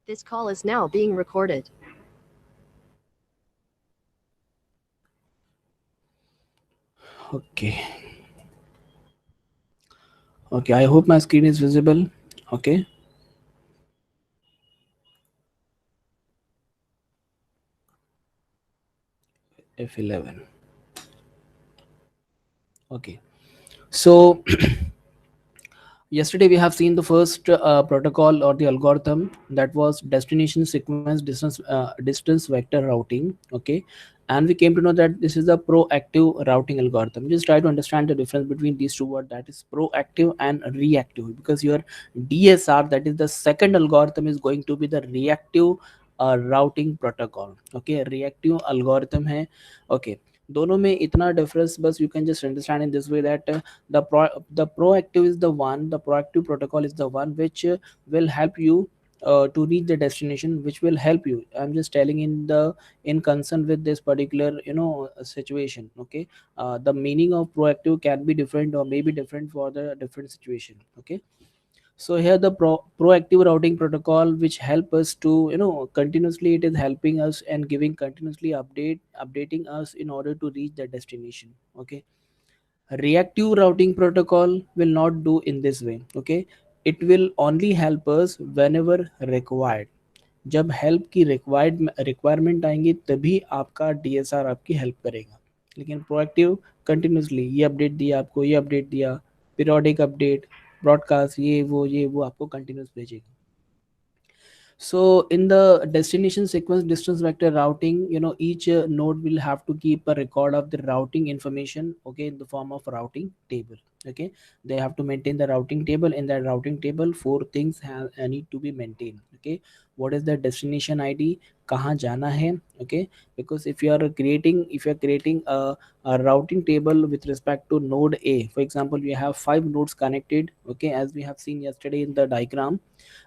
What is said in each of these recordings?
This call is now being recorded. Okay. Okay, I hope my screen is visible. Okay. F11. Okay. So yesterday we have seen the first protocol or the algorithm, that was destination sequence distance vector routing. Okay. And we came to know that this is a proactive routing algorithm. Just try to understand the difference between these two words, that is proactive and reactive, because your DSR, that is the second algorithm, is going to be the reactive routing protocol. Okay, reactive algorithm है. Okay, दोनों में इतना difference बस you can just understand in this way that the proactive is the one, the proactive protocol is the one which will help you to reach the destination, which will help you. I'm just telling in concern with this particular situation. Okay. The meaning of proactive can be different or maybe different for the different situation. Okay. So here the proactive routing protocol which help us to continuously, it is helping us and giving continuously updating us in order to reach the destination. Okay. Reactive routing protocol will not do in this way. Okay. It will only help us whenever required. जब help की requirement आएंगी तभी आपका DSR आपकी help करेगा. लेकिन proactive continuously ये update दिया आपको, ये अपडेट दिया, पीरियोडिक अपडेट, ब्रॉडकास्ट, ये वो आपको कंटिन्यूस भेजेगा. So in the destination sequence distance vector routing, each node will have to keep a record of the routing information, okay, in the form of routing table. Okay, they have to maintain the routing table. In that routing table, four things need to be maintained. Okay, what is the destination ID? कहाँ जाना है? Okay, because if you are creating a routing table with respect to node A, for example, we have five nodes connected. Okay, as we have seen yesterday in the diagram,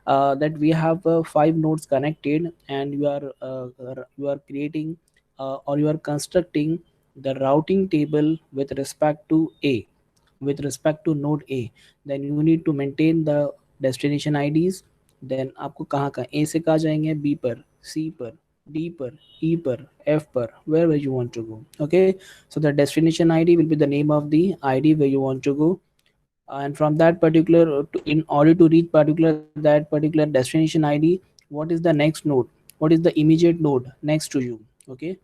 that we have five nodes connected, and you are creating or you are constructing the routing table with respect to A, with respect to node A. Then you need to maintain the destination IDs. then आपको कहाँ कहाँ A से कहाँ जाएंगे, B पर, C पर, D पर, E पर, F पर, wherever you want to go. Okay, so the destination ID will be the name of the ID where you want to go. And from that particular in order to reach that particular destination ID, what is the next node, what is the immediate node next to you. Okay,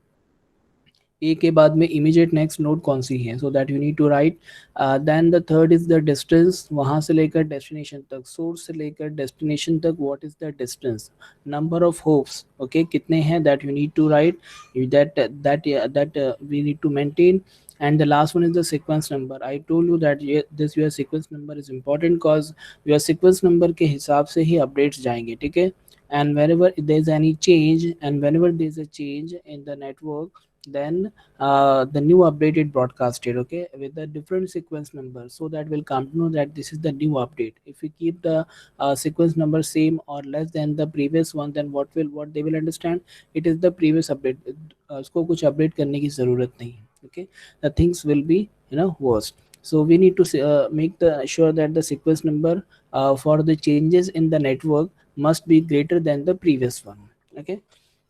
ए के बाद में immediate next node कौन सी है, so that you need to write. Then the third is the distance, वहाँ से लेकर destination तक, सोर्स से लेकर डेस्टिनेशन तक, what is the distance, number of hops, okay, कितने हैं, that you need to write, that we need to maintain. And the last one is the sequence number. I told you that this your sequence number is important because your sequence number के हिसाब से ही updates जाएंगे. ठीक है. And whenever there is any change, and whenever there is a change in the network, then the new updated broadcasted, okay, with the different sequence number, so that will come to know that this is the new update. If we keep the sequence number same or less than the previous one, then what they will understand, it is the previous update. उसको कुछ update करने की ज़रूरत नहीं है. Okay, the things will be worse. So we need to make the sure that the sequence number for the changes in the network must be greater than the previous one. Okay,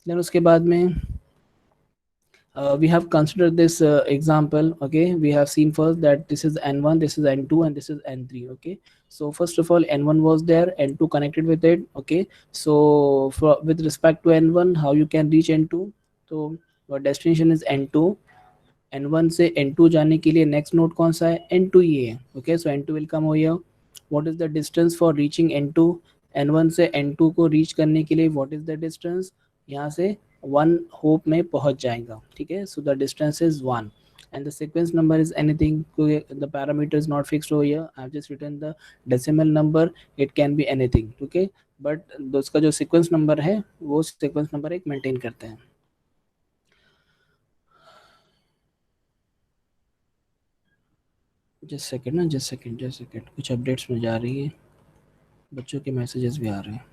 then उसके बाद में we have considered this example. Okay, we have seen first that this is n1, this is n2, and this is n3. Okay, so first of all, n1 was there, n2 connected with it. Okay, so with respect to n1, how you can reach n2, so your destination is n2. n1 से n2 जाने के लिए next node कौन सा है, n2 ही है. Okay, so n2 will come हो here. What is the distance for reaching n2, n1 से n2 को रीच करने के लिए व्हाट इज द डिस्टेंस, यहाँ से वन होप में पहुंच जाएगा. ठीक है, so the distance is one. And the sequence number is anything, the parameter is not fixed over here. I have just written the decimal number, it can be anything. Okay, but उसका जो sequence number है वो sequence number एक maintain करते हैं. Just second कुछ updates में जा रही है, बच्चों के मैसेजेस भी आ रहे हैं.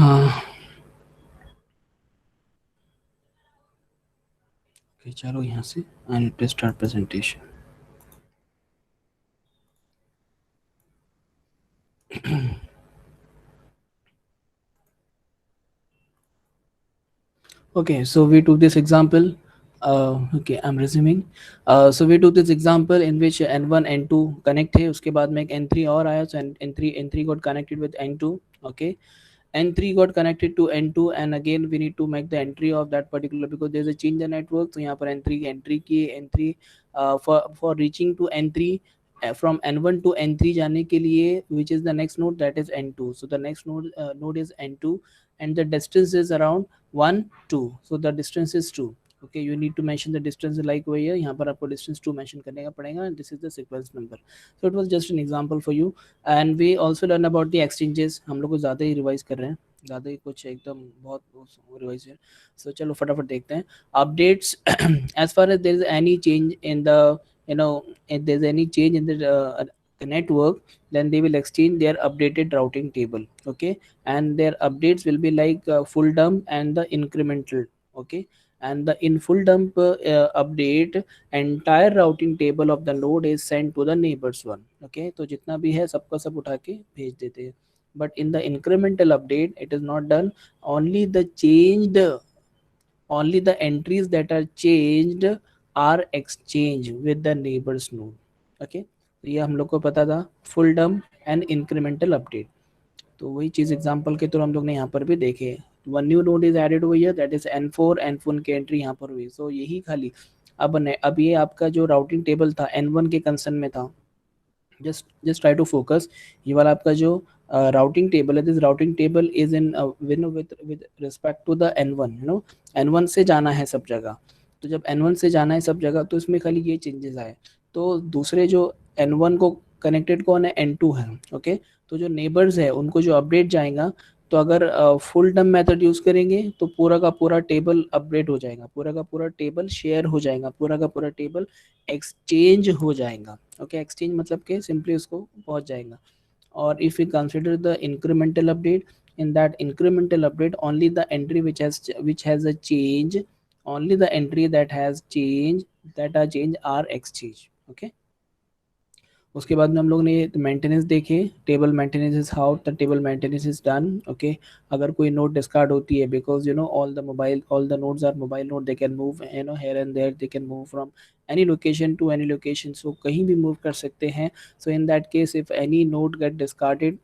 हाँ, okay, चलो यहाँ से I need to start presentation. Okay, so we took this example. Okay, I'm resuming. So we took this example in which N1 N2 connect है, उसके बाद में एक N3 और आया, so N3 got connected with N2. Okay, N3 got connected to N2, and again we need to make the entry of that particular, because there's a change in network. So यहाँ पर N3 entry की N3 for reaching to N3, from N1 to N3 जाने के लिए, which is the next node, that is N2. So the next node is N2, and the distance is around 1 2. So the distance is 2. Okay, you need to mention the distance like over here. यहाँ पर आपको distance 2 mention करने का पड़ेगा, and this is the sequence number. So it was just an example for you. And we also learn about the exchanges. हम लोग को ज़्यादा ही रिवाइज कर रहे हैं, ज़्यादा ही कुछ एकदम बहुत रिवाइज है. So चलो फटाफट देखते हैं updates. As far as there is any change in the, you know, if there's any change in the network, then they will exchange their updated routing table. Okay, and their updates will be like full dump and the incremental. Okay, and the in full dump update, entire routing table of the node is sent to the neighbors one. Okay, तो जितना भी है सबका सब उठा के भेज देते हैं. But in the incremental update, it is not done. Only the changed, only the entries that are changed are exchanged with the neighbors node. Okay, तो ये हम लोग को पता था, full dump and incremental update. तो वही चीज़ एग्जांपल के थ्रू हम लोग ने यहाँ पर भी देखे. One new node is added हुई है, दैट इज N4. N4 की एंट्री यहाँ पर हुई. सो यही खाली अब ये आपका जो राउटिंग टेबल था N1 के कंसर्न में था. just try to focus. ये वाला आपका जो routing table है, this routing table is in with respect to the N1. you know, N1 से जाना है सब जगह. तो जब N1 से जाना है सब जगह, तो इसमें खाली ये चेंजेस आए. तो दूसरे जो N1 को कनेक्टेड कौन है, N2 है. ओके, तो जो नेबर्स है उनको जो अपडेट जाएगा, तो अगर फुल डम मेथड यूज़ करेंगे तो पूरा का पूरा टेबल अपडेट हो जाएगा, पूरा का पूरा टेबल शेयर हो जाएगा, पूरा का पूरा टेबल एक्सचेंज हो जाएगा. ओके, एक्सचेंज मतलब कि सिंपली उसको पहुंच जाएगा. और if you consider the incremental update, in that incremental update, only the entry which has a change, only the entry that has change, that are change are exchange. Okay, उसके बाद में हम लोग ने मेंटेनेंस देखे. Table maintenance is how the table maintenance is done. Okay, अगर कोई node discard होती है, because you know all the nodes are mobile node, they can move, you know, here and there, they can move from any location to any location. So कहीं भी move कर सकते हैं. So in that case, if any node get discarded,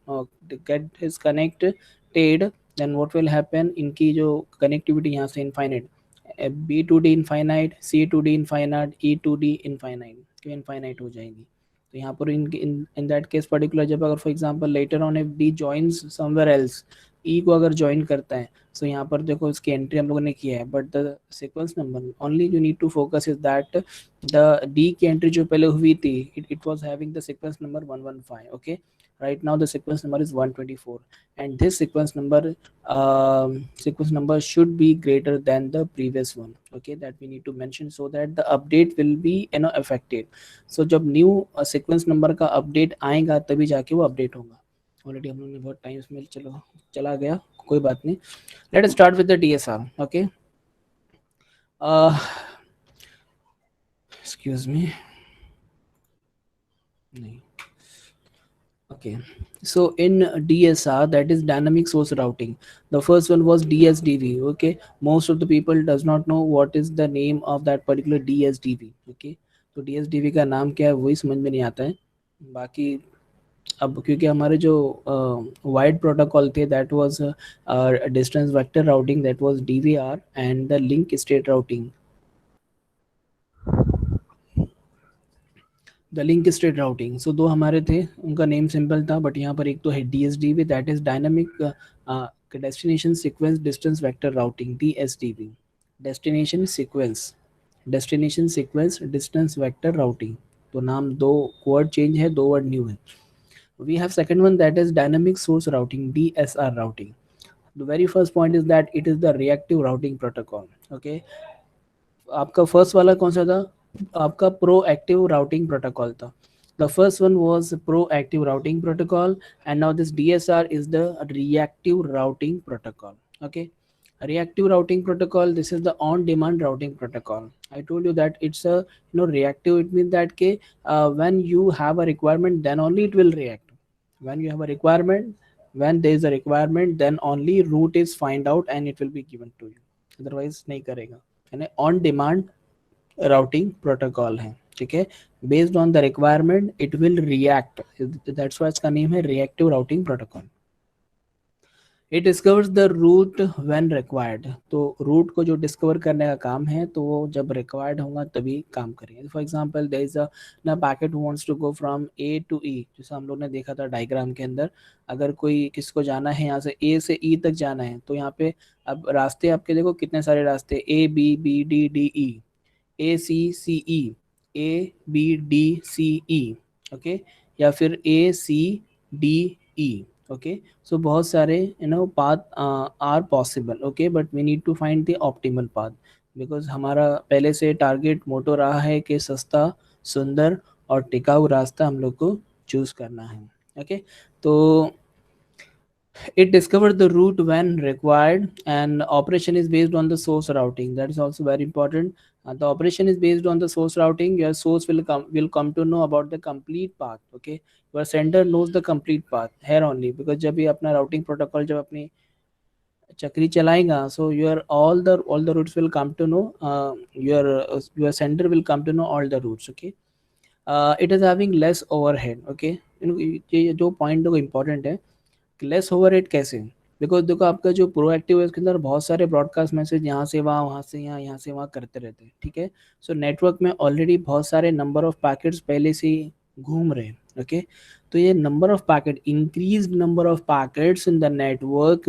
get is connected, then what will happen, इनकी जो connectivity यहाँ से infinite, B to D infinite, C to D infinite, E to D infinite, तो infinite हो जाएंगी. तो यहाँ पर इन दैट केस पर्टिकुलर, जब अगर for example later on if D joins somewhere else, E को अगर ज्वाइन करता है, सो यहाँ पर देखो इसकी एंट्री हम लोगों ने किया है, but the sequence number only you need to focus is that the D की एंट्री जो पहले हुई थी, it was having the sequence number 115. Okay, right now the sequence number is 124, and this sequence number should be greater than the previous one. Okay, that we need to mention, so that the update will be, you know, affected. So जब new sequence number का update आएगा तभी जाके वो update होगा. Already हम लोग ने बहुत टाइम इसमें चला गया, कोई बात नहीं. Let start with the DSR. Okay, excuse me, नहीं. Okay, so in DSR, that is dynamic source routing, the first one was DSDV. Okay, most of the people does not know what is the name of that particular DSDV. Okay, तो DSDV का नाम क्या है वही समझ में नहीं आता है. बाकी अब क्योंकि हमारे जो वाइड प्रोटोकॉल थे, that was distance vector routing, that was DVR, and the link state routing, the link state routing. So दो हमारे थे, उनका नेम सिंपल था, बट यहाँ पर एक तो है DSDV, that is dynamic destination sequence distance vector routing, DSDV, destination sequence distance vector routing. तो नाम दो वर्ड चेंज है, दो वर्ड न्यू है. We have second one, that is dynamic source routing, DSR routing. The very first point is that it is the reactive routing protocol. Okay, आपका first वाला कौन सा था, आपका प्रोएक्टिव राउटिंग प्रोटोकॉल था. The first one was proactive routing protocol, and now this DSR is the reactive routing protocol. Okay, reactive routing protocol, this is the on demand routing protocol. I told you that it's a, reactive. It means that when you have a requirement, then only it will react. When you have a requirement, when there is a requirement, then only route is find out and it will be given to you, otherwise नहीं करेगा. यानी on demand routing protocol है. ठीक है, based on the requirement it will react, that's why इसका name है reactive routing protocol. It discovers the route when required. तो route को जो डिस्कवर करने का काम है, तो वो जब रिक्वायर्ड होगा तभी काम करेंगे. For example there is a ना packet who wants to go from A to E, जैसे हम लोग ने देखा था डायग्राम के अंदर. अगर कोई किसको जाना है यहाँ से ए से ई तक जाना है, तो यहाँ पे अब रास्ते आपके देखो कितने सारे रास्ते, A B B D D E, A C C E, A B D C E. Okay, या फिर ए C D E. Okay, so बहुत सारे path are possible. Okay, but we need to find the optimal path, because हमारा पहले से target मोटो रहा है कि सस्ता, सुंदर और टिकाऊ रास्ता हम लोग को चूज करना है. ओके, तो it discovered the route when required, and operation is based on the source routing. That is also very important. The operation is based on the source routing. Your source will come to know about the complete path. Okay, your sender knows the complete path here only, because जब ये अपना routing protocol जब अपनी चक्री चलाएगा, so all the routes will come to know, your sender will come to know all the routes. Okay, it is having less overhead. Okay, ये जो point देखो important है, लेस ओवरहेड कैसे. बिकॉज देखो आपका जो प्रोएक्टिव है उसके अंदर बहुत सारे ब्रॉडकास्ट मैसेज यहाँ से वहाँ, वहाँ से यहाँ, यहाँ से वहाँ करते रहते हैं. ठीक है, सो नेटवर्क में ऑलरेडी बहुत सारे नंबर ऑफ पैकेट्स पहले से ही घूम रहे हैं. ओके, तो ये number of packet, increase number of packets in the network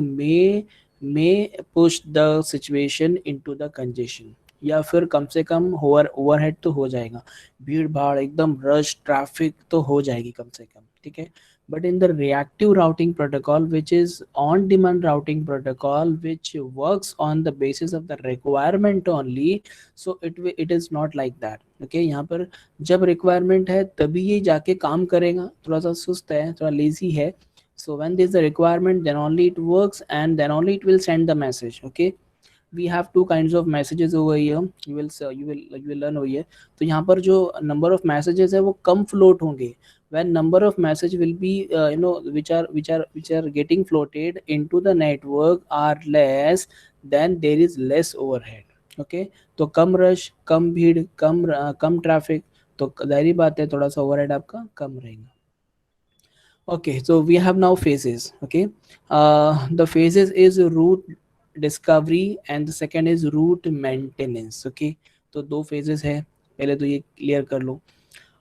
में push the situation into the congestion, या फिर कम से कम ओवरहेड तो हो जाएगा, भीड़ भाड़ एकदम रश ट्रैफिक तो हो जाएगी कम से कम. ठीक है, but in the reactive routing protocol, which is on demand routing protocol, which works on the basis of the requirement only, so it is not like that. Okay, यहाँ पर जब requirement है तभी ये जाके काम करेगा. थोड़ा सा सुस्त है, थोड़ा lazy है, so when there is a requirement, then only it works and then only it will send the message. Okay, we have two kinds of messages over here. You will learn over here. तो यहाँ पर जो number of messages है वो कम float होंगे. When number of message will be which are getting floated into the network are less, then there is less overhead. Okay, तो कम rush, कम भीड़, कम traffic, तो जाहिर बात है थोड़ा सा ओवरहेड आपका कम रहेगा. Okay, so we have now phases. Okay, the phases is route discovery and the second is route maintenance. Okay, तो दो phases है, पहले तो ये क्लियर कर लो.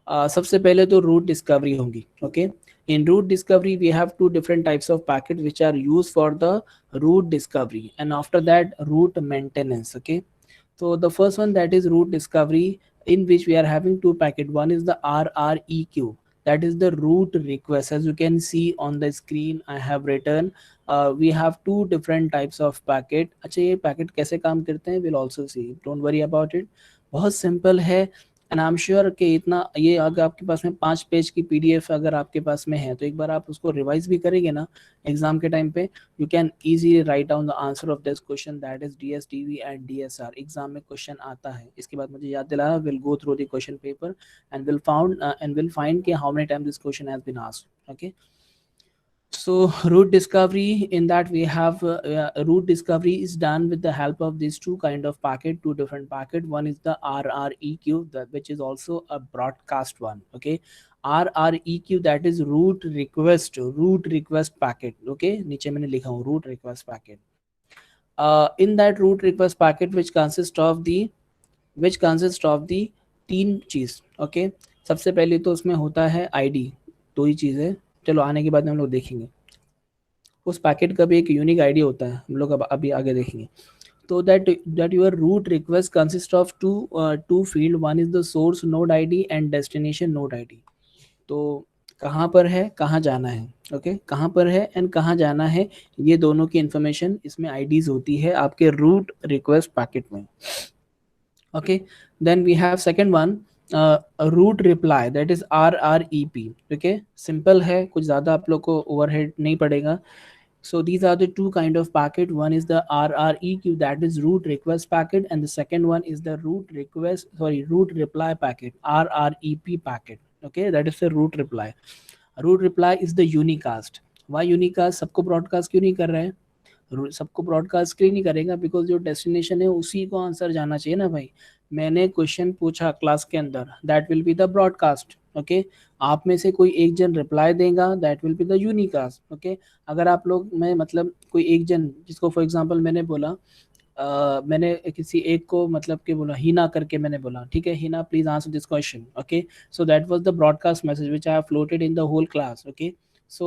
सबसे पहले तो रूट डिस्कवरी होगी. Okay, in route discovery we have two different types of packet which are use for the route discovery, and after that route maintenance. Okay, so the first one, that is route discovery, in which we are having two packet. One is the RREQ, that is the route request. As you can see on the screen, I have written we have two different types of packet. अच्छा, ये packet कैसे काम करते हैं we'll also see, don't worry about it. बहुत simple है, and I am sure कि इतना ये अगर आपके पास में 5 पेज की PDF अगर आपके पास में है, तो एक बार आप उसको रिवाइज भी करेंगे ना एग्जाम के टाइम पे, you can easily write down the answer of this question, that is DSTV and DSR. Exam में क्वेश्चन आता है, इसके बाद मुझे याद दिलाना. Will go through the question paper and will find कि how many time this question has been asked. Okay, so route discovery, in that we have route discovery is done with the help of these two kind of packet, two different packet. One is the RREQ, which is also a broadcast one. Okay, RREQ, that is route request packet. Okay, नीचे मैंने लिखा हूँ route request packet. In that route request packet which consists of the तीन चीज. Okay, सबसे पहले तो उसमें होता है ID, दो ही चीज है. चलो आने के बाद में हम लोग देखेंगे. उस पैकेट का भी एक यूनिक आईडी होता है, हम लोग अब अभी आगे देखेंगे. तो that your route request consists of two field. One is the source node ID and destination node ID. तो कहाँ पर है, कहाँ जाना है. ओके, कहाँ पर है एंड कहाँ जाना है, ये दोनों की इंफॉर्मेशन इसमें आईडीज होती है आपके रूट रिक्वेस्ट पैकेट में. Okay, then we have second one, route reply that is RREP. Okay, simple है, कुछ ज़्यादा आप लोग को ओवरहेड नहीं पड़ेगा. So these are the two kind of packet. One is the RREQ, that is root request packet, and the second one is the root reply packet, RREP packet. Okay, that is the root reply. Root reply is the unicast. Why unicast? सबको broadcast क्यों नहीं कर रहे हैं? सबको broadcast क्यों नहीं करेगा? बिकॉज जो डेस्टिनेशन है उसी को आंसर जाना चाहिए ना भाई. मैंने क्वेश्चन पूछा क्लास के अंदर, that will be the broadcast. Okay, आप में से कोई एक जन रिप्लाई देगा, that will be the unicast. Okay, अगर आप लोग में मतलब कोई एक जन जिसको फॉर एग्जांपल मैंने बोला, मैंने किसी एक को मतलब कि बोला हीना करके, मैंने बोला ठीक है Heena please answer this question. Okay, so that was the broadcast message which I have floated in the whole class. Okay, so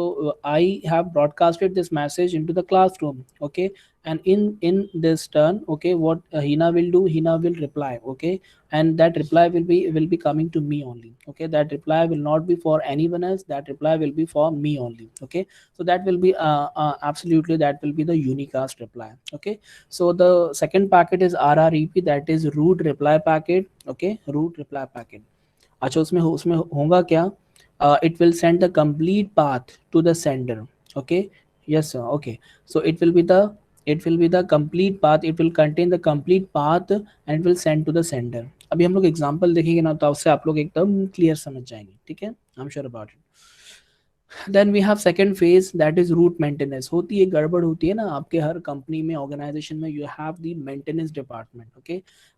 I have broadcasted this message into the classroom. Okay, and in this turn, okay, what Hina will do, Hina will reply. Okay, and that reply will be coming to me only. Okay, that reply will not be for anyone else, that reply will be for me only. Okay, so that will be absolutely, that will be the unicast reply. Okay, so the second packet is RREP, that is root reply packet. Okay, root reply packet. अच्छा, उसमें होगा क्या? It will send the complete path to the sender. Okay, yes sir. Okay, so it will be the complete path, it will contain the complete path and it will send to the sender. अभी हम लोग example देखेंगे ना, तो उससे आप लोग एकदम क्लियर समझ जाएंगे. ठीक है, I am sure about it. Then we have second phase, that is route maintenance. होती है गड़बड़, होती है ना आपके हर कंपनी में, ऑर्गेनाइजेशन में, you have the maintenance department. Okay,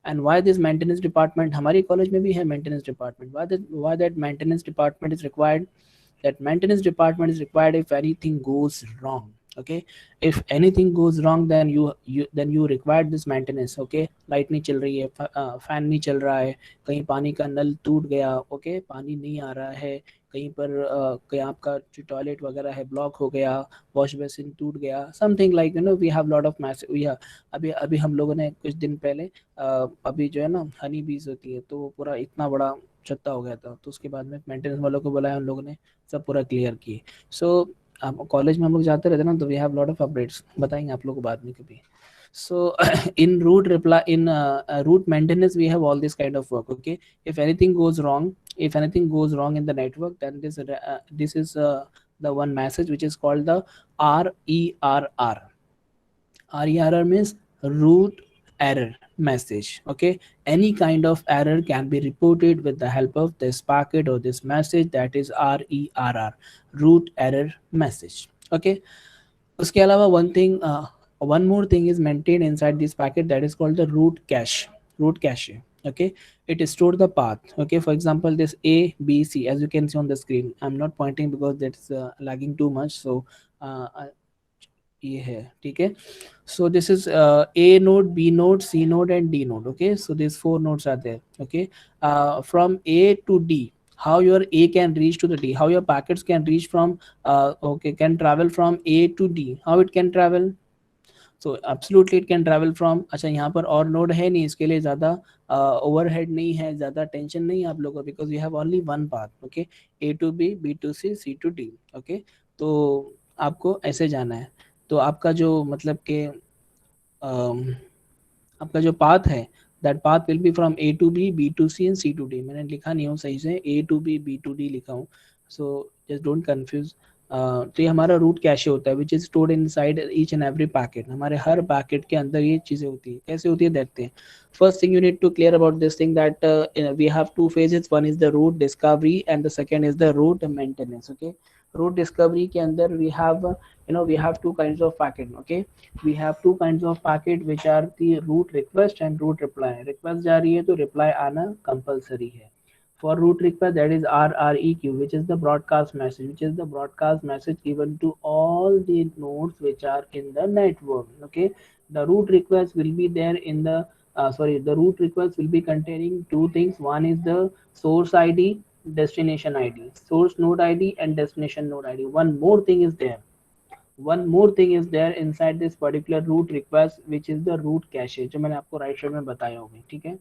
and why this maintenance department? हमारी कॉलेज में भी है maintenance department. Why that maintenance department is required? That maintenance department is required if anything goes wrong. Okay, if anything goes wrong, then you require this maintenance. Okay, light नहीं चल रही है, fan नहीं चल रहा है, कहीं पानी का नल टूट गया. ओके, पानी नहीं आ रहा है कहीं पर, कहीं आपका जो टॉयलेट वगैरह है ब्लॉक हो गया, वॉश बेसिन टूट गया, something like we have lot of message. We अभी अभी हम लोगों ने कुछ दिन पहले अभी जो है ना हनी बीज होती है, तो वो पूरा इतना बड़ा छत्ता हो गया था, तो उसके बाद में मेंटेनेंस वालों को बुलाया उन लोगों ने, सब पूरा क्लियर किए. सो कॉलेज में हम लोग जाते रहते ना, तो we have lot of updates, बताएंगे आप लोग को बाद में कभी. So in root reply, in root maintenance, we have all this kind of work. Okay, if anything goes wrong, in the network, then this is the one message which is called the RERR. RERR means root error message. Okay, any kind of error can be reported with the help of this packet or this message, that is RERR, root error message. Okay, उसके अलावा one more thing is maintained inside this packet, that is called the root cache. Okay, it stores the path. Okay, for example, this A B C, as you can see on the screen, I'm not pointing because that's lagging too much. So ये है, ठीक है. So this is A node, B node, C node and D node. Okay, so these 4 nodes are there. Okay, from A to D, how your A can reach to the D, how your packets can reach from can travel from A to D, how it can travel? So absolutely it can travel from, अच्छा यहाँ पर और node है नहीं, इसके लिए ज़्यादा overhead नहीं है, ज़्यादा टेंशन नहीं है आप लोगों को, because you have only one path. Okay, A to B, B to C, C to D. Okay, तो आपको ऐसे जाना है. तो आपका जो मतलब कि आपका जो पाथ है, that path will be from A to B, B to C and C to D. मैंने लिखा नहीं हूँ सही से, A to B, B to D लिखा हूँ, सो जस्ट डोंट कंफ्यूज. तो ये हमारा रूट कैशे होता है, which is stored inside each and every packet. हमारे हर पैकेट के अंदर ये चीज़ें होती है. कैसे होती है देखते हैं. First thing you need to clear about this thing, that we have two phases. One is the route discovery and the second is the route maintenance. Okay, route discovery के अंदर we have two kinds of packet. Okay, we have two kinds of packet which are the root request and root reply. Request जा रही है तो reply आना compulsory है. For root request, that is RREQ, which is the broadcast message given to all the nodes which are in the network. Okay, the root request will be there in the the root request will be containing two things. One is the source ID, destination ID, source node ID and destination node ID. One more thing is there inside this particular root request, which is the root cache, जो मैंने आपको right side में बताया होगा. ठीक है,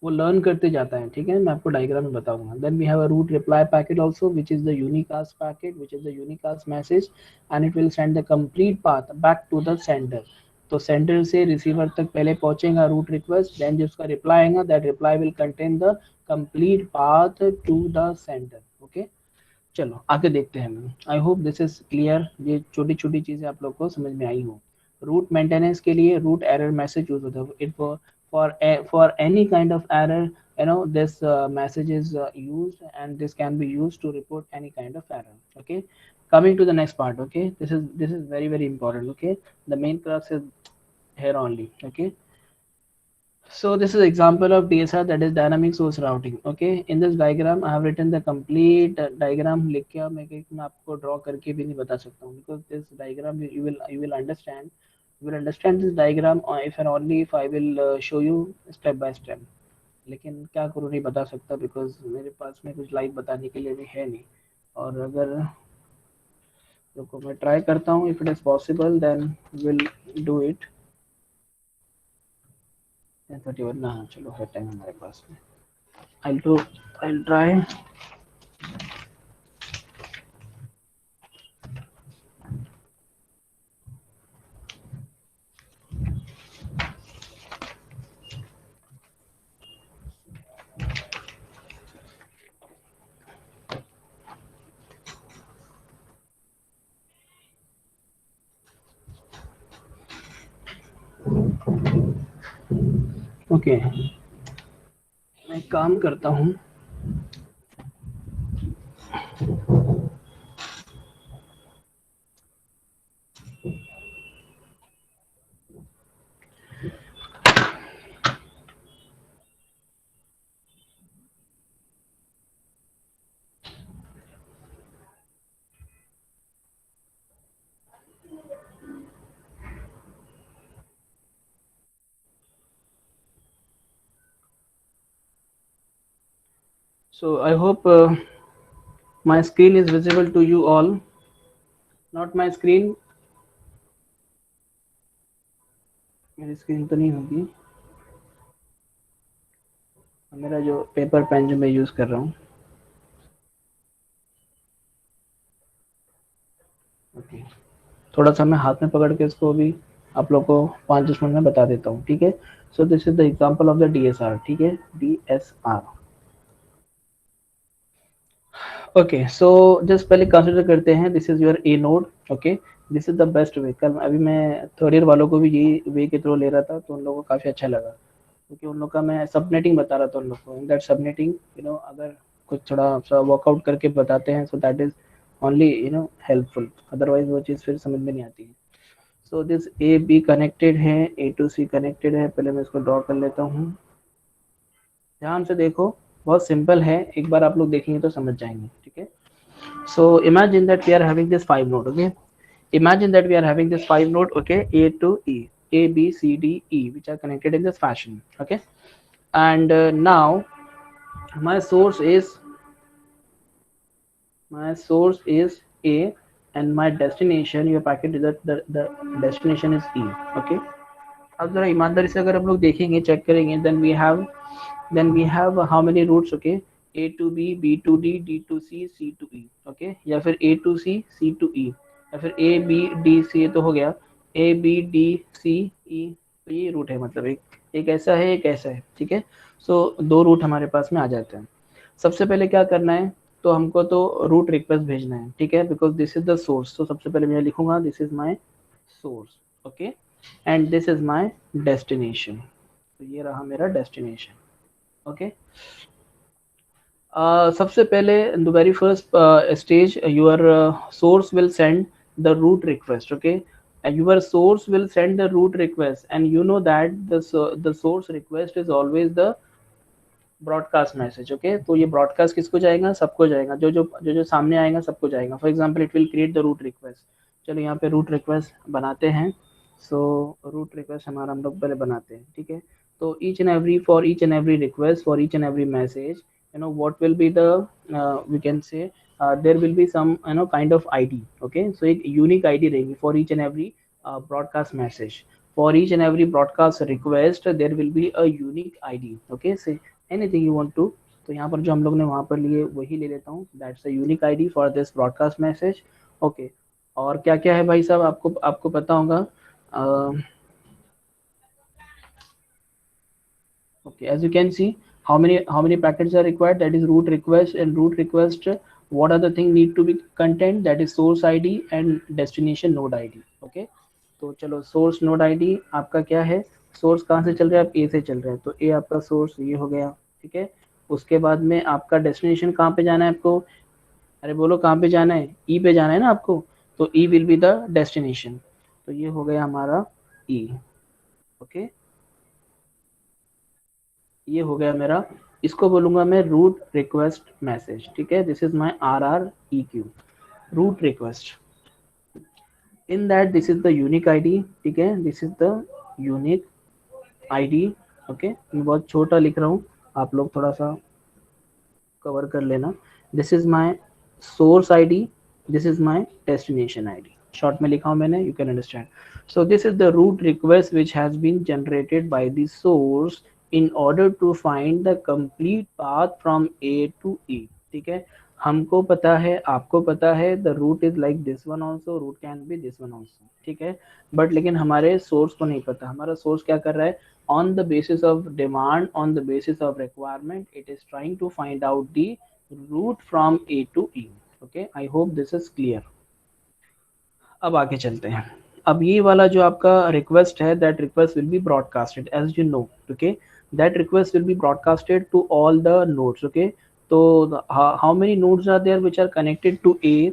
वो learn करते जाता है. ठीक है, मैं आपको डायग्राम में बताऊंगा. Then we have a route reply packet also, which is the unicast packet, which is the unicast message, and it will send the complete path back to the sender. तो सेंडर से receiver तक पहले पहुंचेगा route request, then जिसका reply आएगा that reply will contain the complete path to the sender. Okay, चलो आगे देखते हैं। I hope this is clear, ये छोटी छोटी चीज़ें आप लोग को समझ में आई हो। रूट मेंटेनेंस के लिए रूट एरर मैसेज यूज होता है। It for any kind of error this message is used, and this can be used to report any kind of error. Okay, coming to the next part. Okay, this is very very important. Okay, the main crux is here only. Okay, so this is example of DSR, that is dynamic source routing. Okay, in this diagram I have written the complete diagram. लिख के मैं आपको draw करके भी नहीं बता सकता हूँ, because this diagram you will understand this diagram if and only if I will show you step by step. लेकिन क्या करूँ, नहीं बता सकता, बिकॉज मेरे पास में कुछ लाइव बताने के लिए भी है नहीं। और अगर देखो मैं ट्राई करता हूँ, if it is possible then will do it. 10:31 ना, चलो है टाइम हमारे पास में। I'll try. ओके, मैं काम करता हूँ। So I hope my screen is visible to you all. Not my screen, मेरी स्क्रीन तो नहीं होगी, मेरा जो पेपर पेन जो मैं यूज़ कर रहा हूँ। ओके, थोड़ा सा मैं हाथ में पकड़ के इसको भी आप लोग को 5-10 मिनट में बता देता हूँ, ठीक है। So this is the example of the DSR, ठीक है, DSR। ओके, सो जस्ट पहले कंसिडर करते हैं, this is your A node. Okay, this is the best way. कल अभी मैं थर्ड ईयर वालों को भी यही वे के थ्रू ले रहा था, तो उन लोगों को काफ़ी अच्छा लगा, क्योंकि उन लोग का मैं सबनेटिंग बता रहा था उन लोग को। इन दैट सबनेटिंग अगर कुछ थोड़ा सा वर्कआउट करके बताते हैं, so that is only helpful, otherwise वो चीज़ फिर समझ में नहीं आती है। So this A be connected है, ए टू सी कनेक्टेड है। पहले मैं इसको ड्रॉ कर लेता हूँ, ध्यान से देखो, बहुत सिंपल है, एक बार आप लोग देखेंगे तो समझ जाएंगे, ठीक है। So imagine that we are having this 5 node. Okay, imagine that we are having this 5 node, okay, A to E, A B C D E, which are connected in this fashion. Okay, and now my source is A, and my destination, your packet is the destination is E. Okay, अब जरा ईमानदारी से अगर हम लोग देखेंगे, check करेंगे, then we have how many routes? Okay, A to B, B to D, D to C, C to E. Okay, या फिर A to C, C to E, या फिर A B D C, तो हो गया A B D C E। तो ये root है, मतलब एक ऐसा है, एक ऐसा है, ठीक है। सो दो रूट हमारे पास में आ जाते हैं। सबसे पहले क्या करना है, तो हमको तो रूट रिक्वेस्ट भेजना है, ठीक है, because this is the source. तो सबसे पहले मैं लिखूंगा this is my source, okay, and this is my destination. तो ये रहा मेरा डेस्टिनेशन, ओके। सबसे पहले the very first stage, your source will send the root request. Okay, and your source will send the root request, and you know that the source request is always the broadcast message. Okay, तो ये broadcast किसको जाएगा? सबको जाएगा, जो सामने आएगा सबको जाएगा। For example it will create the route request. चलो यहाँ पे रूट रिक्वेस्ट बनाते हैं। सो रूट रिक्वेस्ट हमारा हम लोग पहले बनाते हैं, ठीक है। तो each and every, for each and every request, for each and every message, what will be the we can say there will be some kind of ID. Okay, so एक unique ID रहेगी for each and every broadcast message. For each and every broadcast request there will be a unique ID. Okay, say anything you want to, तो यहाँ पर जो हम लोग ने वहाँ पर लिए वही ले लेता हूँ, that's a unique ID for this broadcast message. Okay, और क्या क्या है भाई साहब, आपको पता होगा। as you can see, how many packets are required, that is root request, and root request what are the thing need to be content, that is source id and destination node id. Okay, तो चलो source node ID आपका क्या है, source कहाँ से चल रहा है, आप ए से चल रहा है, तो ए आपका सोर्स ये हो गया, ठीक है। उसके बाद में आपका डेस्टिनेशन कहाँ पे जाना है आपको, अरे बोलो कहाँ पे जाना है, ई पे जाना है ना आपको, तो ई विल बी द डेस्टिनेशन, तो ये हो गया हमारा ई। ओके, ये हो गया मेरा, इसको बोलूंगा मैं रूट रिक्वेस्ट मैसेज, ठीक है। This is my R R E Q, route request. In that this is the unique ID, ठीक है, this is the unique ID. Okay, मैं बहुत छोटा लिख रहा हूँ, आप लोग थोड़ा सा कवर कर लेना। This is my source ID, this is my destination ID, short में लिखा हूँ मैंने, you can understand. So this is the root request which has been generated by the source in order to find the complete path from A to E, ठीक है। हमको पता है, आपको पता है, the root is like this one also, root can be this one also, ठीक है। बट लेकिन हमारे सोर्स को नहीं पता, हमारा सोर्स क्या कर रहा है, on the basis of demand, on the basis of requirement, it is trying to find out the route from A to E. Okay, I hope this is clear. अब आगे चलते हैं। अब ये वाला जो आपका रिक्वेस्ट है, that request will be broadcasted as you know, okay, that request will be broadcasted to all the nodes, okay. तो how many nodes are there which are connected to A,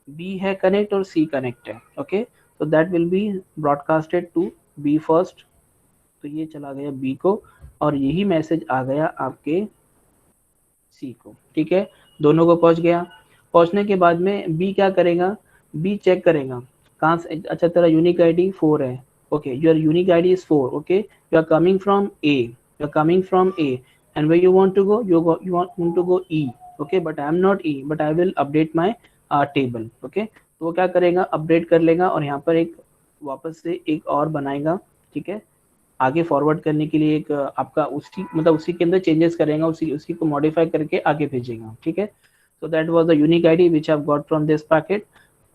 B है connect और C connect है, okay, तो that will be broadcasted to B first, तो ये चला गया B को, और यही मैसेज आ गया आपके सी को, ठीक है, दोनों को पहुंच गया। पहुंचने के बाद में बी क्या करेगा, बी चेक करेगा कहाँ से, अच्छा तेरा यूनिक आईडी 4 है, okay, your unique ID is 4, okay, you are coming from A, you are coming from A, and where you want to go, you want to go E, okay, but I am not E, but I will update my table, okay. तो वो क्या करेगा, update कर लेगा, और यहाँ पर एक वापस से एक और बनाएगा, ठीक है, आगे फॉरवर्ड करने के लिए एक आपका उसी मतलब उसी के अंदर चेंजेस करेगा, उसी को मॉडिफाई करके आगे भेजेगा, ठीक है। So that was the unique ID which I have got from this packet.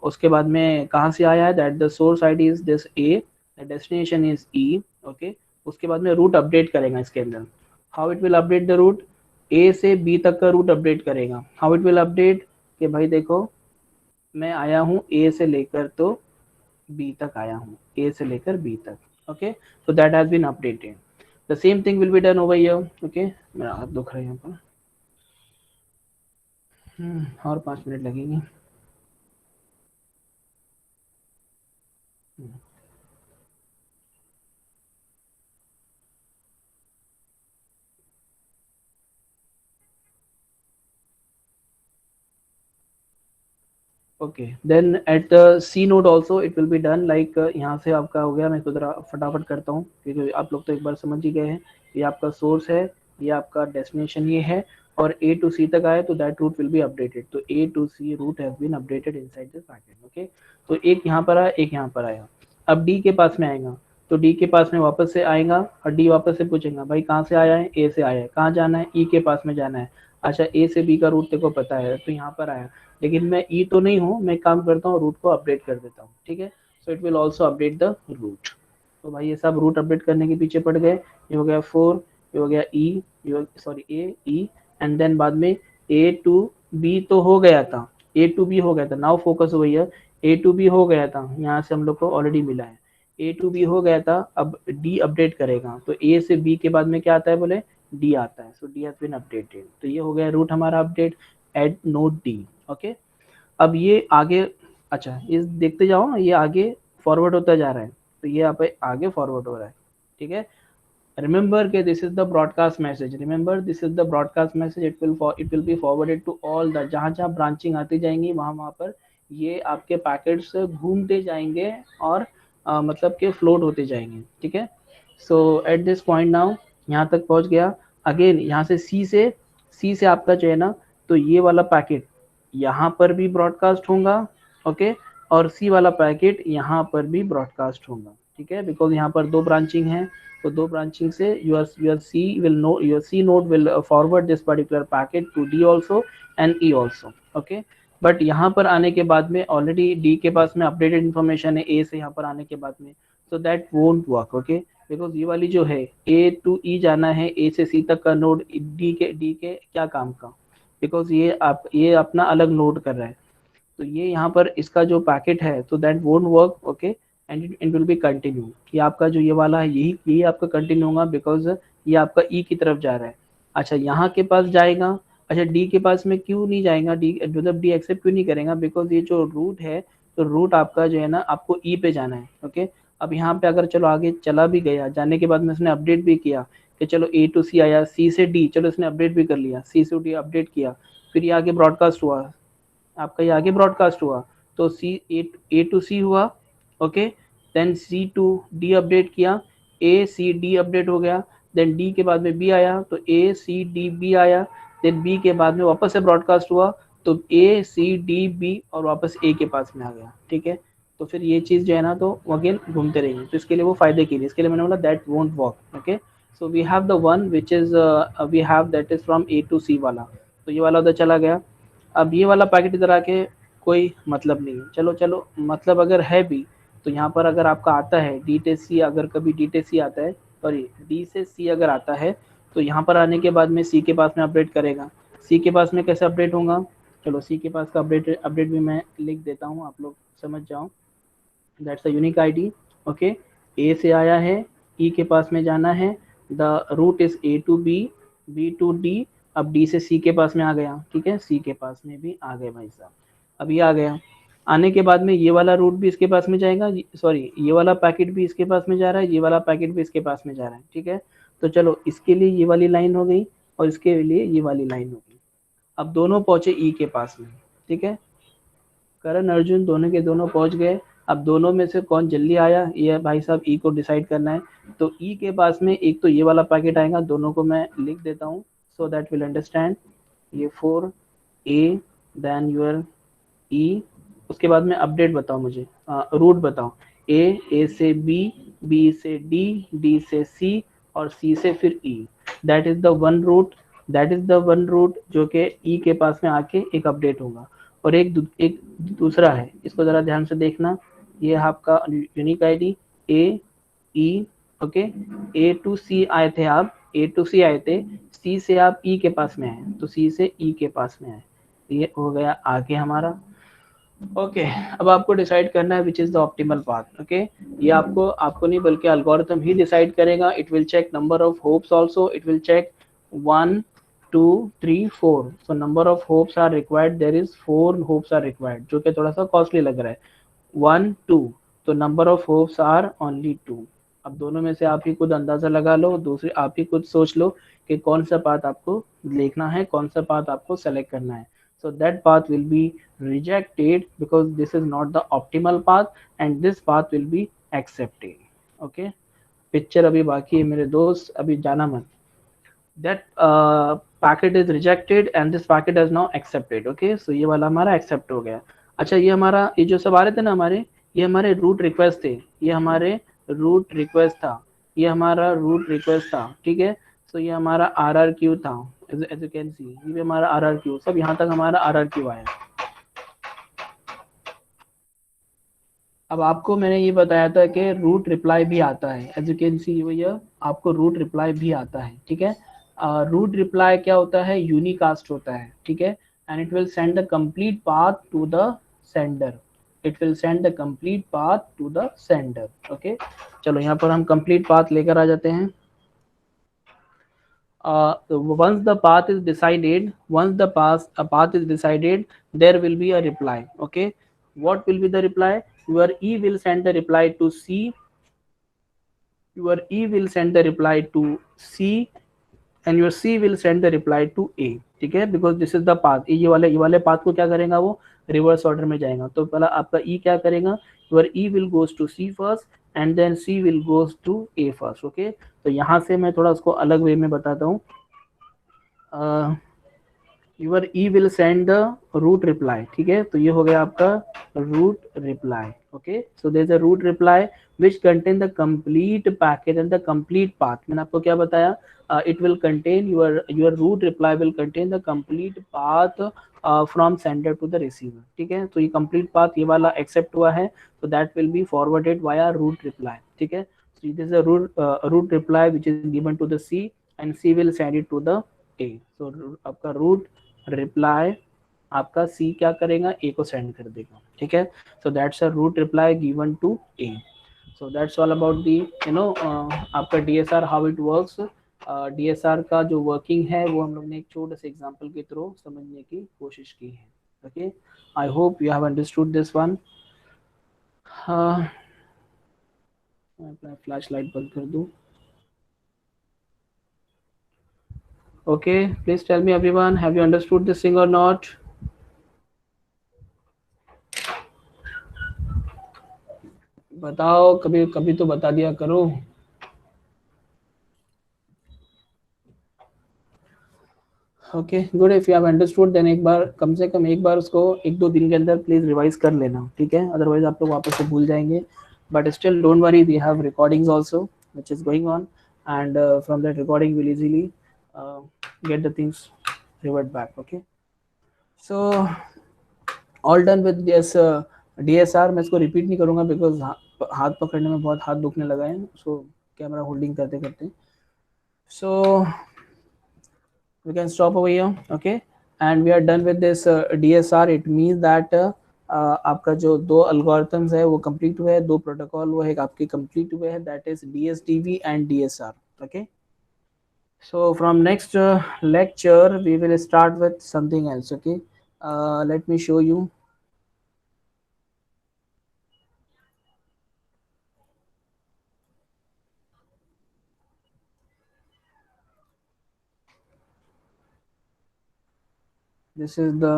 उसके बाद में कहाँ से आया है, that the source ID is this A, the destination is E, okay. उसके बाद में रूट अपडेट करेगा इसके अंदर, how it will update the route, A से बी तक का रूट अपडेट करेगा, हाउ इट विल अपडेट, कि भाई देखो मैं आया हूँ ए से लेकर तो बी तक आया हूँ, ए से लेकर बी तक, okay, so that has been updated. The same thing will be done over here, okay, मेरा हाथ दुख रहा है यहाँ पर, और 5 मिनट लगेंगे। Okay, then at the C node also it will be done like, यहाँ से आपका हो गया, मैं तो जरा फटाफट करता हूँ क्योंकि आप लोग तो एक बार समझ ही गए हैं, ये आपका सोर्स है, ये आपका डेस्टिनेशन ये है, और ए टू सी तक आए तो that route will be updated, तो A to C route has been updated inside this packet, okay. तो एक यहाँ पर आया, एक यहाँ पर आया, अब डी के पास में आएगा, तो डी के पास में वापस से आएगा, और डी वापस से पूछेगा भाई कहाँ से आया है, ए से आया है, कहाँ जाना है, ई के पास में जाना है, अच्छा ए से बी का रूट तेरे को पता है, तो यहाँ पर आया, लेकिन मैं ई तो नहीं हूँ, मैं काम करता हूँ रूट को अपडेट कर देता हूँ, ठीक है। So it will also update the route. तो भाई ये सब रूट अपडेट करने के पीछे पड़ गए, ये हो गया 4, ये हो गया E, sorry A E, and then बाद में ए टू बी तो हो गया था, ए टू बी हो गया था, नाउ फोकस हो गया, ए टू बी हो गया था, यहाँ से हम लोग को ऑलरेडी मिला है, ए टू बी हो गया था, अब डी अपडेट करेगा, तो ए से बी के बाद में क्या आता है, बोले डी आता है, सो डी हैज बीन अपडेटेड, तो ये हो गया रूट हमारा update eight node D, okay. अब ये आगे, अच्छा ये देखते जाओ ना, ये आगे फॉरवर्ड होता जा रहा है, तो ये यहाँ पे आगे फॉरवर्ड हो रहा है, ठीक है। रिमेंबर के this is the broadcast message, remember this is the broadcast message, it will be forwarded to all the, जहाँ जहाँ ब्रांचिंग आती जाएंगी वहाँ पर ये आपके पैकेट्स घूमते जाएंगे, और मतलब के फ्लोट होते जाएंगे, ठीक है। सो एट दिस पॉइंट नाउ यहाँ तक पहुँच गया, अगेन यहाँ से सी से आपका जो है ना, तो ये वाला पैकेट यहाँ पर भी ब्रॉडकास्ट होगा, ओके, और सी वाला पैकेट यहाँ पर भी ब्रॉडकास्ट होगा, ठीक है, बिकॉज यहाँ पर 2 ब्रांचिंग है, तो 2 ब्रांचिंग से your C node will forward this particular packet to D also and E also, okay। But यहाँ पर आने के बाद में ऑलरेडी डी के पास में अपडेटेड इन्फॉर्मेशन है ए से यहाँ पर आने के बाद में, so that won't work, okay, because ये वाली जो है ए टू ई जाना है, ए से सी तक का नोड डी के क्या काम का, बिकॉज ये अपना अलग नोड कर रहा है, तो ये यहाँ पर इसका जो पैकेट है तो that won't work, okay, and it will B continue, कि आपका जो ये वाला है यही आपका कंटिन्यू होगा, बिकॉज ये आपका ई की तरफ जा रहा है। अच्छा यहाँ के पास जाएगा, अच्छा डी के पास में क्यों नहीं जाएगा, डी मतलब डी एक्सेप्ट क्यों नहीं करेगा, बिकॉज ये जो रूट है, तो रूट आपका जो है ना आपको ई पे जाना है, ओके। अब यहाँ पे अगर चलो आगे चला भी गया, जाने के बाद में इसने अपडेट भी किया कि चलो ए टू सी आया, सी से डी, चलो इसने अपडेट भी कर लिया, सी से डी अपडेट किया, फिर ये आगे ब्रॉडकास्ट हुआ, आपका ये आगे ब्रॉडकास्ट हुआ, तो सी ए टू सी हुआ, okay, then C to D update किया, ए सी डी अपडेट हो गया, देन डी के बाद में बी आया, तो ए सी डी बी आया, देन बी के बाद में वापस से ब्रॉडकास्ट हुआ, तो ए सी डी बी और वापस ए के पास में आ गया, ठीक है। तो फिर ये चीज़ जो है ना तो अगेन घूमते रहेंगे, तो इसके लिए वो फायदे के लिए, इसके लिए मैंने बोला that won't work, okay. So we have the one which is we have that is from A to C वाला, तो ये वाला उधर चला गया। अब ये वाला पैकेट इधर आके कोई मतलब नहीं है, चलो चलो मतलब अगर है भी, तो यहाँ पर अगर आपका आता है डी टे सी, अगर कभी डी टे सी आता है, सॉरी डी से सी अगर आता है, तो यहाँ पर आने के बाद में सी के पास में अपडेट करेगा, सी के पास में कैसे अपडेट होगा, चलो सी के पास का अपडेट भी मैं लिख देता हूँ, आप लोग समझ जाओ, that's a unique ID, okay. A से आया है, ई के पास में जाना है, the route is A to B, B to D, अब डी से सी के पास में आ गया, ठीक है, सी के पास में भी आ गए भाई साहब, अब ये आ गया, आने के बाद में ये वाला रूट भी इसके पास में जाएगा, सॉरी ये वाला पैकेट भी इसके पास में जा रहा है, ये वाला पैकेट भी इसके पास में जा रहा है, ठीक है। तो चलो इसके लिए ये वाली लाइन हो गई और इसके लिए ये वाली लाइन हो गई, अब दोनों पहुंचे ई के पास में, ठीक है, करण अर्जुन दोनों के दोनों पहुंच गए। अब दोनों में से कौन जल्दी आया, ये भाई साहब ई को डिसाइड करना है, तो ई के पास में एक तो ये वाला पैकेट आएगा, दोनों को मैं लिख देता हूँ सो दैट विल अंडरस्टैंड, ये 4 ए देन यूर ई, उसके बाद में अपडेट बताओ मुझे, रूट बताओ, ए से बी, बी से डी, डी से सी और सी से फिर E, that is the one route, that is the one route जो कि ई के पास में आके एक अपडेट होगा। और एक दूसरा है, इसको जरा ध्यान से देखना, ये आपका unique ID A E, okay, A to C आए थे आप, ए टू सी आए थे, सी से आप ई के पास में आए, तो सी से ई के पास में आए, ये हो गया आगे हमारा, ओके। अब आपको डिसाइड करना है which is the optimal path, okay. ये आपको नहीं बल्कि एल्गोरिथम ही डिसाइड करेगा, it will check number of hops also, it will check 1 2 3 4, so number of hops are required, there is 4 hops are required, जो कि थोड़ा सा कॉस्टली लग रहा है, 1 2, तो number of hops are only 2। अब दोनों में से आप ही खुद अंदाजा लगा लो, दूसरे आप ही खुद सोच लो कि कौन सा पाथ आपको देखना है, कौन सा पाथ आपको सेलेक्ट करना है, so that path will be rejected because this is not the optimal path and this path will be accepted, okay। Picture अभी बाकी है मेरे दोस्त, अभी जाना मत, that packet is rejected and this packet is now accepted, okay, so ये वाला हमारा accept हो गया। अच्छा ये हमारा ये जो सब आ रहे थे ना हमारे, ये हमारे रूट रिक्वेस्ट थे, ये हमारे रूट रिक्वेस्ट था, ये हमारा रूट रिक्वेस्ट था, ठीक है। तो ये हमारा RRQ था, as you can see ये भी हमारा RRQ, सब यहाँ तक हमारा RRQ आया। अब आपको मैंने ये बताया था कि रूट रिप्लाई भी आता है, as you can see भैया आपको रूट रिप्लाई भी आता है, ठीक है। रूट रिप्लाई क्या होता है, यूनिकास्ट होता है, ठीक है, and it will send the complete path to the sender, it will send the complete path to the sender, okay. चलो यहाँ पर हम कंप्लीट पाथ लेकर आ जाते हैं। Once the path is decided, there will be a reply, okay। What will be the reply, your E will send the reply to C, your E will send the reply to C and your C will send the reply to A, ठीक है, because this is the path, ये वाले path को क्या करेगा वो reverse order में जाएगा, तो पहला आपका E क्या करेगा, your E will goes to C first and then C will goes to A first, okay। तो यहाँ से मैं थोड़ा उसको अलग वे में बताता हूँ, your E will send the root reply, ठीक है, तो ये हो गया आपका root reply, okay। So there is a root reply which contain the complete package and the complete path, मैंने आपको क्या बताया, it will contain your root reply will contain the complete path from sender to the receiver, ठीक है। तो ये complete path ये वाला accept हुआ है, so that will be forwarded via root reply, ठीक है। this is a root reply which is given to the C, and C will send it to the A. So आपका root reply आपका C क्या करेगा, A को send कर देगा, ठीक है. So that's a root reply given to A. So that's all about the आपका DSR how it works. DSR का जो वर्किंग है वो हम लोग ने एक छोटे से एग्जांपल के थ्रू समझने की कोशिश की है. Okay, I hope you have understood this one. मैं अपना फ्लैश लाइट बंद कर दूं. Okay, please tell me everyone, have you understood this thing और नॉट? बताओ, कभी कभी तो बता दिया करो. Okay good, if you have understood then एक बार, कम से कम एक बार उसको 1-2 दिन के अंदर प्लीज रिवाइज कर लेना, ठीक है, अदरवाइज आप लोग वापस से भूल जाएंगे. But still don't worry, we have recordings also which is going on, and from that recording will easily get the things revert back. Okay, so all done with this DSR. मैं इसको repeat नहीं करूँगा because हाथ पकड़ने में बहुत हाथ दुखने लगा है, सो कैमरा होल्डिंग करते करते. So we can stop over here. Okay, and we are done with this DSR. It means that आपका जो दो अल्गोरिथम्स है वो कंप्लीट हुए हैं, दो प्रोटोकॉल वो है आपके कंप्लीट हुए हैं, that is DSDV and DSR. Okay, so from next lecture we will start with something else. Okay, let me show you. This is the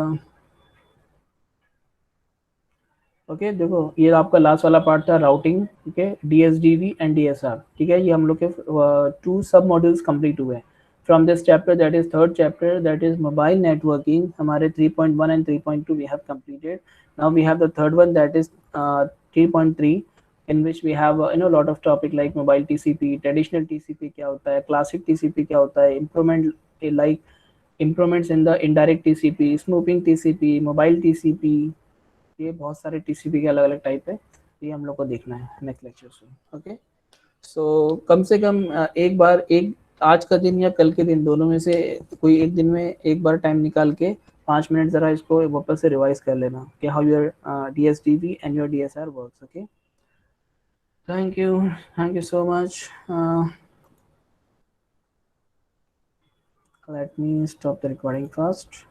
okay देखो, ये आपका लास्ट वाला पार्ट था राउटिंग, ठीक है, DSDV एंड DSR, ठीक है. ये हम लोग के 2 सब मॉड्यूल्स कंप्लीट हुए हैं from this chapter, that is third chapter, that is mobile networking. हमारे 3.1 and 3.2 we have completed. Now we have the third one, that is 3.3, in which we have lot of topic like mobile TCP, traditional TCP क्या होता है, classic TCP क्या होता है, improvements in the indirect TCP, snooping TCP, mobile TCP. ये बहुत सारे TCP के अलग अलग टाइप है, ये हम लोग को देखना है नेक्स्ट लेक्चर से. ओके, सो कम से कम एक बार, एक आज का दिन या कल के दिन, दोनों में से कोई एक दिन में एक बार टाइम निकाल के 5 मिनट जरा इसको वापस से रिवाइज कर लेना कि how your DSDV and your DSR works. Okay, thank you so much. Let me stop the recording first.